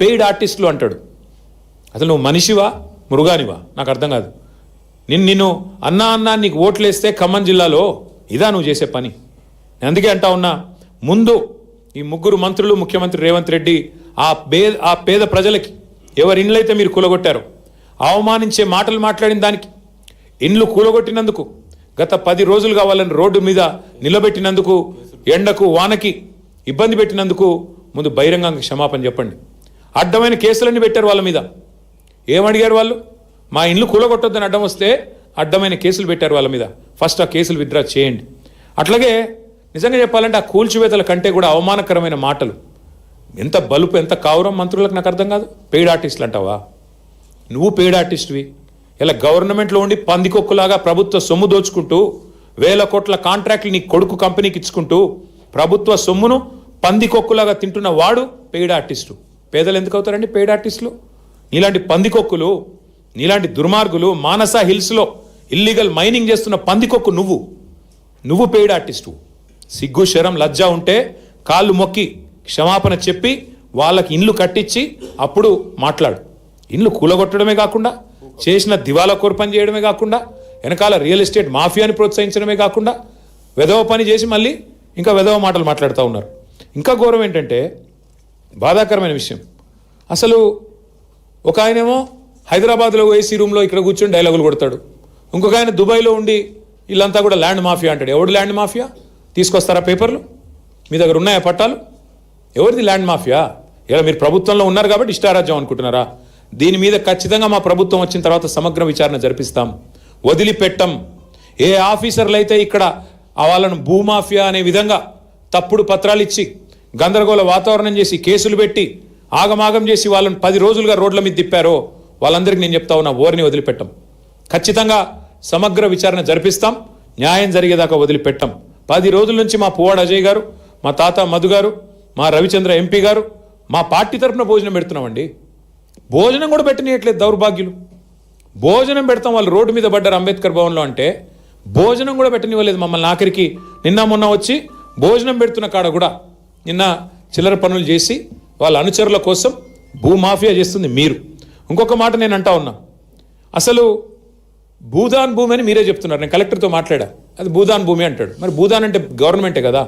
Paid ఆర్టిస్టులు అంటాడు. అసలు నువ్వు మనిషివా మృగానివా నాకు అర్థం కాదు. నిన్ను అన్నా నీకు ఓట్లేస్తే ఖమ్మం జిల్లాలో ఇదా నువ్వు చేసే పని. నేను అందుకే అంటా ఉన్నా, ముందు ఈ ముగ్గురు మంత్రులు, ముఖ్యమంత్రి రేవంత్ రెడ్డి ఆ పేద ప్రజలకి ఎవరి ఇండ్లైతే మీరు కూలగొట్టారో, అవమానించే మాటలు మాట్లాడిన దానికి, ఇండ్లు కూలగొట్టినందుకు, గత 10 రోజులుగా వాళ్ళని రోడ్డు మీద నిలబెట్టినందుకు, ఎండకు వానకి ఇబ్బంది పెట్టినందుకు ముందు బహిరంగంగా క్షమాపణ చెప్పండి. అడ్డమైన కేసులన్నీ పెట్టారు వాళ్ళ మీద. ఏమడిగారు వాళ్ళు? మా ఇండ్లు కూలగొట్టొద్దని అడ్డం వస్తే అడ్డమైన కేసులు పెట్టారు వాళ్ళ మీద. ఫస్ట్ ఆ కేసులు విత్డ్రా చేయండి. అట్లాగే నిజంగా చెప్పాలంటే ఆ కూల్చివేతల కంటే కూడా అవమానకరమైన మాటలు, ఎంత బలుపు, ఎంత కావురం మంత్రులకు నాకు అర్థం కాదు. పెయిడ్ ఆర్టిస్టులు అంటావా? నువ్వు పెయిడ్ ఆర్టిస్ట్వి. ఇలా గవర్నమెంట్లో ఉండి పందికొక్కులాగా ప్రభుత్వ సొమ్ము దోచుకుంటూ 1000 కోట్ల కాంట్రాక్ట్లు నీ కొడుకు కంపెనీకి ఇచ్చుకుంటూ ప్రభుత్వ సొమ్మును పందికొక్కులాగా తింటున్న వాడు పెయిడ్ ఆర్టిస్టు. పేదలు ఎందుకు అవుతారండి పెయిడ్ ఆర్టిస్టులు? నీలాంటి పందికొక్కులు, నీలాంటి దుర్మార్గులు, మానస హిల్స్లో ఇల్లీగల్ మైనింగ్ చేస్తున్న పందికొక్కు నువ్వు పెయిడ్ ఆర్టిస్టు. సిగ్గు శరం లజ్జ ఉంటే కాళ్ళు మొక్కి క్షమాపణ చెప్పి వాళ్ళకి ఇండ్లు కట్టించి అప్పుడు మాట్లాడు. ఇండ్లు కూలగొట్టడమే కాకుండా, చేసిన దివాలా కోర్పని చేయడమే కాకుండా, వెనకాల రియల్ ఎస్టేట్ మాఫియాని ప్రోత్సహించడమే కాకుండా వెధవ పని చేసి మళ్ళీ ఇంకా వెధవ మాటలు మాట్లాడుతూ ఉన్నారు. ఇంకా ఘోరం ఏంటంటే, బాధాకరమైన విషయం, అసలు ఒక ఆయనేమో హైదరాబాద్లో ఏసీ రూమ్లో ఇక్కడ కూర్చొని డైలాగులు కొడతాడు. ఇంకొక ఆయన దుబాయ్లో ఉండి వీళ్ళంతా కూడా ల్యాండ్ మాఫియా అంటాడు. ఎవడు ల్యాండ్ మాఫియా? తీసుకొస్తారా పేపర్లు? మీ దగ్గర ఉన్నాయా పట్టాలు? ఎవరిది ల్యాండ్ మాఫియా? ఇలా మీరు ప్రభుత్వంలో ఉన్నారు కాబట్టి ఇష్టారాజ్యం అనుకుంటున్నారా? దీని మీద ఖచ్చితంగా మా ప్రభుత్వం వచ్చిన తర్వాత సమగ్ర విచారణ జరిపిస్తాం. వదిలిపెట్టం. ఏ ఆఫీసర్లు అయితే ఇక్కడ వాళ్ళను భూమాఫియా అనే విధంగా తప్పుడు పత్రాలు ఇచ్చి గందరగోళ వాతావరణం చేసి కేసులు పెట్టి ఆగమాగం చేసి వాళ్ళని 10 రోజులుగా రోడ్ల మీద తిప్పారో వాళ్ళందరికీ నేను చెప్తా ఉన్నా, ఓరిని వదిలిపెట్టం. ఖచ్చితంగా సమగ్ర విచారణ జరిపిస్తాం. న్యాయం జరిగేదాకా వదిలిపెట్టం. 10 రోజుల నుంచి మా పువ్వాడ అజయ్ గారు, మా తాత మధు గారు, మా రవిచంద్ర ఎంపీ గారు మా పార్టీ తరఫున భోజనం పెడుతున్నామండి. భోజనం కూడా పెట్టనీయట్లేదు దౌర్భాగ్యులు. భోజనం పెడతాం, వాళ్ళు రోడ్డు మీద పడ్డారు అంబేద్కర్ భవన్లో అంటే భోజనం కూడా పెట్టనివ్వలేదు మమ్మల్ని. ఆఖరికి నిన్న మొన్న వచ్చి భోజనం పెడుతున్న కాడ కూడా నిన్న చిల్లర పనులు చేసి వాళ్ళ అనుచరుల కోసం భూమాఫియా చేస్తుంది మీరు. ఇంకొక మాట నేను అంటా ఉన్నా, అసలు భూదాన్ భూమి అని మీరే చెప్తున్నారు. నేను కలెక్టర్తో మాట్లాడా, అది భూదాన్ భూమి అంటాడు. మరి భూదాన్ అంటే గవర్నమెంటే కదా.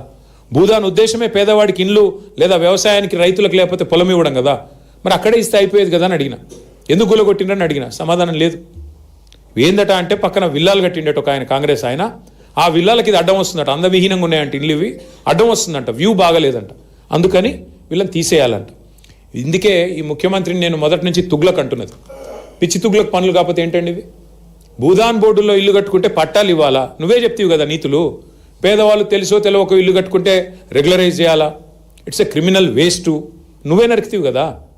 భూదాన్ ఉద్దేశమే పేదవాడికి ఇండ్లు లేదా వ్యవసాయానికి రైతులకు లేకపోతే పొలం ఇవ్వడం కదా. మరి అక్కడే ఇస్తే అయిపోయేది కదా అని అడిగిన. ఎందుకు గులగొట్టిండ్రని అడిగిన, సమాధానం లేదు. ఏందట అంటే పక్కన విల్లాలు కట్టిండట ఒక ఆయన, కాంగ్రెస్ ఆయన. ఆ విల్లాలకి ఇది అడ్డం వస్తుందట, అందవిహీనంగా ఉన్నాయంట ఇల్లు, ఇవి అడ్డం వస్తుందంట, వ్యూ బాగలేదంట, అందుకని వీళ్ళని తీసేయాలంట. ఇందుకే ఈ ముఖ్యమంత్రిని నేను మొదటి నుంచి తుగ్లక్ అంటున్నది. పిచ్చి తుగ్లక్ పనులు కాకపోతే ఏంటండి ఇవి? భూదాన్ బోర్డుల్లో ఇల్లు కట్టుకుంటే పట్టాలు ఇవ్వాలా? నువ్వే చెప్తావు కదా నీతులు. పేదవాళ్ళు తెలుసో తెలియక ఇల్లు కట్టుకుంటే రెగ్యులరైజ్ చేయాలా? It's a criminal waste. నువ్వే నరికితీవు కదా.